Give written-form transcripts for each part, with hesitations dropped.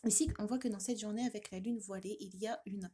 Ici, on voit que dans cette journée, avec la lune voilée, il y a une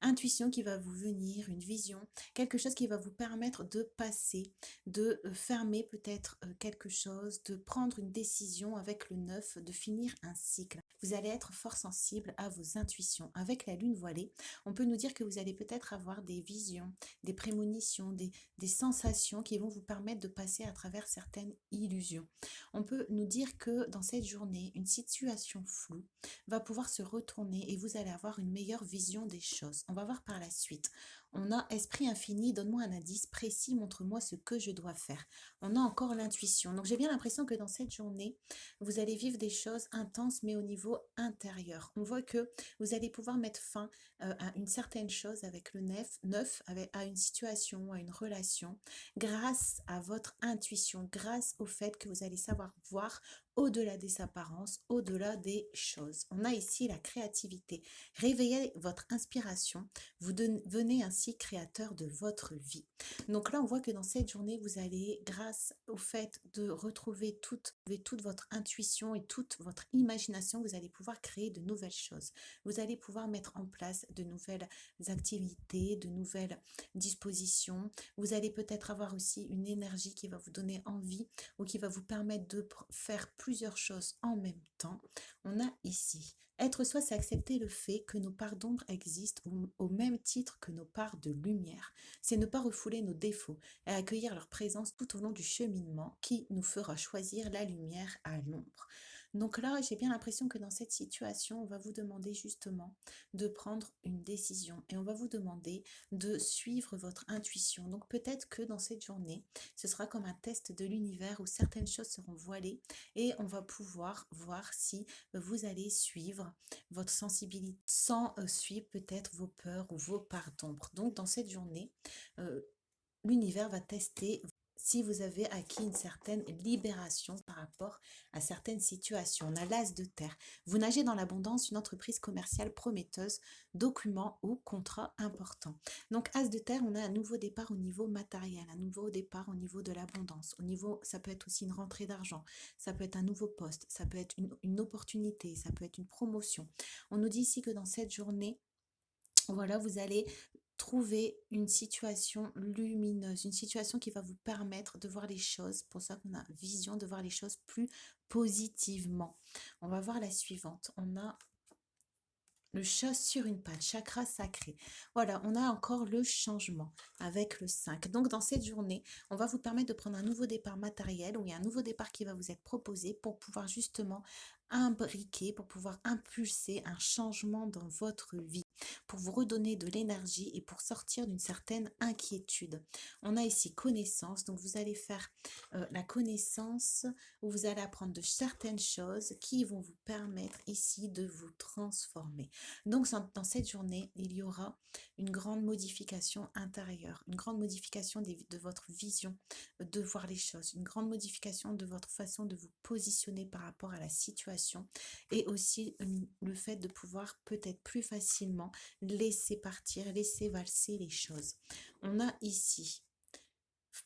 intuition qui va vous venir, une vision, quelque chose qui va vous permettre de passer, de fermer peut-être quelque chose, de prendre une décision avec le neuf, de finir un cycle. Vous allez être fort sensible à vos intuitions. Avec la lune voilée, on peut nous dire que vous allez peut-être avoir des visions, des prémonitions, des sensations qui vont vous permettre de passer à travers certaines illusions. On peut nous dire que dans cette journée, une situation floue va pouvoir se retourner et vous allez avoir une meilleure vision des choses. On va voir par la suite. On a esprit infini, donne-moi un indice précis, montre-moi ce que je dois faire. On a encore l'intuition. Donc j'ai bien l'impression que dans cette journée, vous allez vivre des choses intenses, mais au niveau intérieur. On voit que vous allez pouvoir mettre fin à une certaine chose avec le neuf à une situation, à une relation, grâce à votre intuition, grâce au fait que vous allez savoir voir au-delà des apparences, au-delà des choses. On a ici la créativité. Réveillez votre inspiration. Vous devenez ainsi créateur de votre vie. Donc là, on voit que dans cette journée, vous allez, grâce au fait de retrouver toute votre intuition et toute votre imagination, vous allez pouvoir créer de nouvelles choses. Vous allez pouvoir mettre en place de nouvelles activités, de nouvelles dispositions. Vous allez peut-être avoir aussi une énergie qui va vous donner envie ou qui va vous permettre de faire plusieurs choses en même temps. On a ici être soi, c'est accepter le fait que nos parts d'ombre existent au même titre que nos parts de lumière. C'est ne pas refouler nos défauts et accueillir leur présence tout au long du cheminement qui nous fera choisir la lumière à l'ombre. Donc là, j'ai bien l'impression que dans cette situation, on va vous demander justement de prendre une décision et on va vous demander de suivre votre intuition. Donc peut-être que dans cette journée, ce sera comme un test de l'univers où certaines choses seront voilées et on va pouvoir voir si vous allez suivre votre sensibilité sans suivre peut-être vos peurs ou vos parts d'ombre. Donc dans cette journée, euh, l'univers va tester si vous avez acquis une certaine libération par rapport à certaines situations. On a l'as de terre. Vous nagez dans l'abondance, une entreprise commerciale prometteuse, documents ou contrats importants. Donc, as de terre, on a un nouveau départ au niveau matériel, un nouveau départ au niveau de l'abondance. Au niveau, ça peut être aussi une rentrée d'argent, ça peut être un nouveau poste, ça peut être une opportunité, ça peut être une promotion. On nous dit ici que dans cette journée, voilà, vous allez trouver une situation lumineuse, une situation qui va vous permettre de voir les choses, pour ça qu'on a vision, de voir les choses plus positivement. On va voir la suivante. On a le chat sur une patte, chakra sacré. Voilà, on a encore le changement avec le 5. Donc, dans cette journée, on va vous permettre de prendre un nouveau départ matériel ou il y a un nouveau départ qui va vous être proposé pour pouvoir justement imbriquer, pour pouvoir impulser un changement dans votre vie, pour vous redonner de l'énergie et pour sortir d'une certaine inquiétude. On a ici connaissance, donc vous allez faire la connaissance où vous allez apprendre de certaines choses qui vont vous permettre ici de vous transformer. Donc, dans cette journée, il y aura une grande modification intérieure, une grande modification de votre vision de voir les choses, une grande modification de votre façon de vous positionner par rapport à la situation et aussi le fait de pouvoir peut-être plus facilement laisser partir, laisser valser les choses. On a ici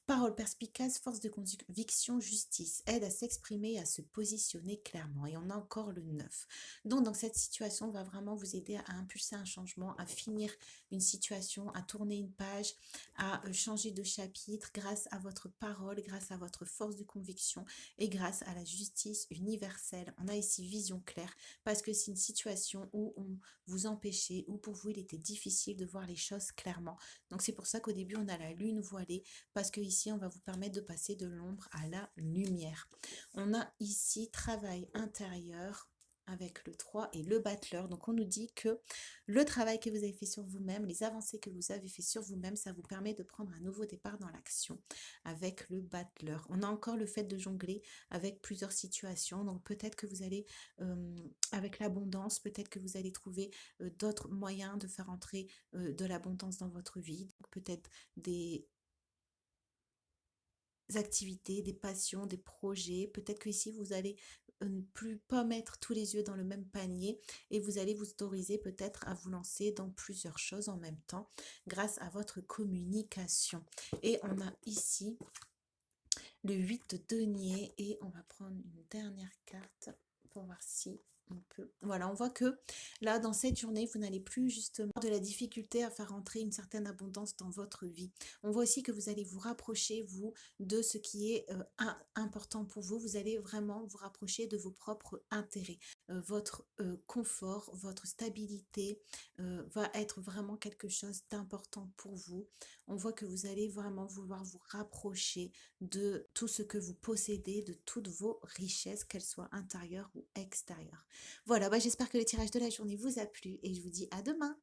parole perspicace, force de conviction, justice, aide à s'exprimer et à se positionner clairement. Et on a encore le 9. Donc, dans cette situation, on va vraiment vous aider à impulser un changement, à finir une situation, à tourner une page, à changer de chapitre grâce à votre parole, grâce à votre force de conviction et grâce à la justice universelle. On a ici vision claire parce que c'est une situation où on vous empêchez, ou pour vous, il était difficile de voir les choses clairement. Donc, c'est pour ça qu'au début, on a la lune voilée parce que ici, on va vous permettre de passer de l'ombre à la lumière. On a ici travail intérieur avec le 3 et le battleur. Donc, on nous dit que le travail que vous avez fait sur vous-même, les avancées que vous avez fait sur vous-même, ça vous permet de prendre un nouveau départ dans l'action avec le battleur. On a encore le fait de jongler avec plusieurs situations. Donc, peut-être que vous allez, avec l'abondance, peut-être que vous allez trouver d'autres moyens de faire entrer de l'abondance dans votre vie. Donc, peut-être des activités, des passions, des projets. Peut-être que ici vous allez ne plus pas mettre tous les yeux dans le même panier et vous allez vous autoriser peut-être à vous lancer dans plusieurs choses en même temps grâce à votre communication. Et on a ici le 8 de denier et on va prendre une dernière carte pour voir si Voilà, on voit que là, dans cette journée, vous n'allez plus justement avoir de la difficulté à faire entrer une certaine abondance dans votre vie. On voit aussi que vous allez vous rapprocher, vous, de ce qui est important pour vous. Vous allez vraiment vous rapprocher de vos propres intérêts. Votre confort, votre stabilité va être vraiment quelque chose d'important pour vous. On voit que vous allez vraiment vouloir vous rapprocher de tout ce que vous possédez, de toutes vos richesses, qu'elles soient intérieures ou extérieures. Voilà, bah, j'espère que le tirage de la journée vous a plu et je vous dis à demain.